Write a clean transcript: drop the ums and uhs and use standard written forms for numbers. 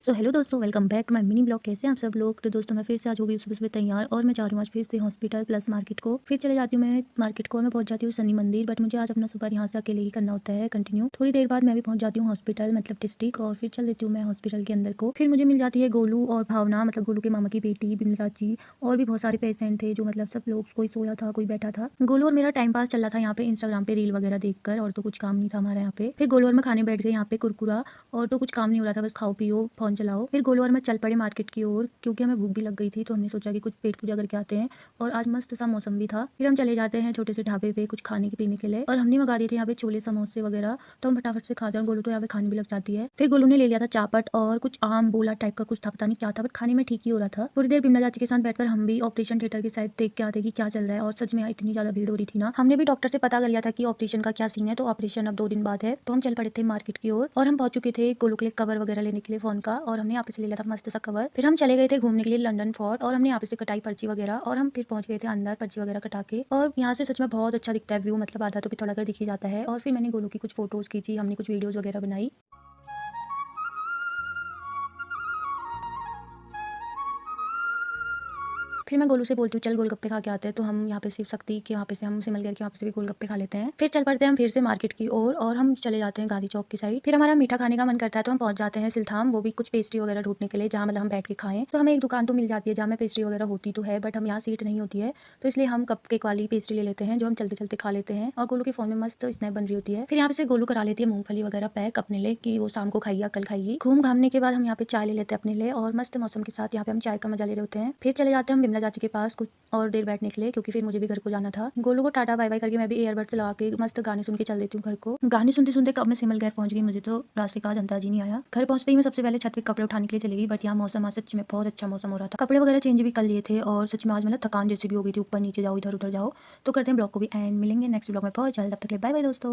सो hello दोस्तों, welcome back to my mini blog. कैसे हैं आप सब लोग। तो दोस्तों मैं फिर से आज हो गई सुबह सुबह तैयार और मैं जा रही हूँ आज फिर से हॉस्पिटल प्लस मार्केट को। फिर चले जाती हूँ मैं मार्केट को और मैं पहुंच जाती हूँ शनि मंदिर। बट मुझे आज अपना सफर यहाँ से अकेले ही करना होता है कंटिन्यू। थोड़ी देर बाद मैं भी पहुंच जाती हूँ हॉस्पिटल मतलब डिस्ट्रिक्ट और फिर चल देती हूँ मैं हॉस्पिटल के अंदर को। फिर मुझे मिल जाती है गोलू और भावना, मतलब गोलू के मामा की बेटी बिमला चाची। और भी बहुत सारे पेशेंट थे जो मतलब सब लोग, कोई सोया था कोई बैठा था। गोलू और मेरा टाइम पास चल रहा था यहाँ पे इंस्टाग्राम पे रील वगैरह देखकर, और तो कुछ काम नहीं था हमारा यहाँ पे। फिर गोलू और मैं खाने बैठ गए यहाँ पे कुरकुरा, और तो कुछ काम नहीं हो रहा था, बस खाओ पियो फोन चलाओ। फिर गोलू और मैं चल पड़े मार्केट की ओर क्योंकि हमें भूख भी लग गई थी, तो हमने सोचा कि कुछ पेट पूजा करके आते हैं। और आज मस्त सा मौसम भी था। फिर हम चले जाते हैं छोटे से ढाबे पे कुछ खाने के पीने के लिए, और हमने मंगा दिए थे यहाँ पे छोले समोसे वगैरह। तो हम फटाफट से खाते हैं और गोलू तो यहाँ पे खाने भी लग जाती है। फिर गोलू ने ले लिया था चापट और कुछ आम बोला टाइप का कुछ था, पता नहीं क्या था, बट खाने में ठीक ही हो रहा था। थोड़ी देर बिमला चाची के साथ बैठकर हम भी ऑपरेशन थिएटर की साइड देख के आते कि क्या चल रहा है। और सच में यहाँ इतनी ज्यादा भीड़ हो रही थी ना, हमने भी डॉक्टर से पता कर लिया था कि ऑपरेशन का क्या सीन है। तो ऑपरेशन अब 2 दिन बाद है। तो हम चल पड़े थे मार्केट की ओर और हम पहुंच चुके थे गोलू के लिए कवर वगैरह लेने के लिए फोन का, और हमने यहाँ पे से ले लिया था मस्त सा कवर। फिर हम चले गए थे घूमने के लिए लंदन फोर्ट, और हमने यहाँ पे से कटाई पर्ची वगैरह, और हम फिर पहुंच गए थे अंदर पर्ची वगैरह कटा के। और यहाँ से सच में बहुत अच्छा दिखता है व्यू, मतलब आधा तो पिथौरागढ़ दिख ही जाता है। और फिर मैंने गोलू की कुछ फोटोज खींची, हमने कुछ वीडियोज वगैरह बनाई। फिर मैं गोलू से बोलती हूँ चल गोलगप्पे खा के आते हैं। तो हम यहाँ पे शिव शक्ति के वहाँ पे से, हम सिमलगढ़ के वहाँ पे से भी गोलगप्पे खा लेते हैं। फिर चल पड़ते हैं हम फिर से मार्केट की ओर और हम चले जाते हैं गांधी चौक की साइड। फिर हमारा मीठा खाने का मन करता है तो हम पहुंच जाते हैं सिलथाम, वो भी कुछ पेस्ट्री वगैरह ढूंढने के लिए जहाँ मतलब हम बैठ के खाएं। तो हमें एक दुकान तो मिल जाती है जहाँ में पेस्ट्री वगैरह होती तो है, बट हम यहाँ सीट नहीं होती है, तो इसलिए हम कप केक वाली पेस्ट्री ले लेते हैं जो हम चलते चलते खा लेते हैं। और गोलू के फोन में मस्त स्नैप बन रही होती है। फिर यहाँ पे से गोलू करा लेती है मूंगफली वगैरह पैक अपने लिए कि वो शाम को खाइए कल खाइए। घूम घामने के बाद हम यहाँ पे चाय ले लेते हैं अपने लिए, और मस्त मौसम के साथ यहाँ पे हम चाय का मजा ले रहे होते हैं। फिर चले जाते हैं हम बिमला चाची के पास कुछ और देर बैठने के लिए, क्योंकि फिर मुझे भी घर को जाना था। गोलू को टाटा बाय बाय करके मैं भी ईयरबड्स लगा के मस्त गाने सुन के चल देती हूँ घर को। गाने सुनते सुनते कब मैं सिमलगढ़ पहुंच गई, मुझे तो रास्ते का अंदाज ही नहीं आया। घर पहुंचते ही मैं सबसे पहले छत पे कपड़े उठाने के लिए चली गई, बट यहाँ मौसम आज सच में बहुत अच्छा मौसम हो रहा था। कपड़े वगैरह चेंज भी कर लिए थे, और सच में आज मतलब थकान जैसी भी हो गई थी, ऊपर नीचे जाओ इधर उधर जाओ। तो करते हैं ब्लॉग को भी एंड, मिलेंगे नेक्स्ट ब्लॉग में बहुत जल्द। तब तक के बाय बाय दोस्तों।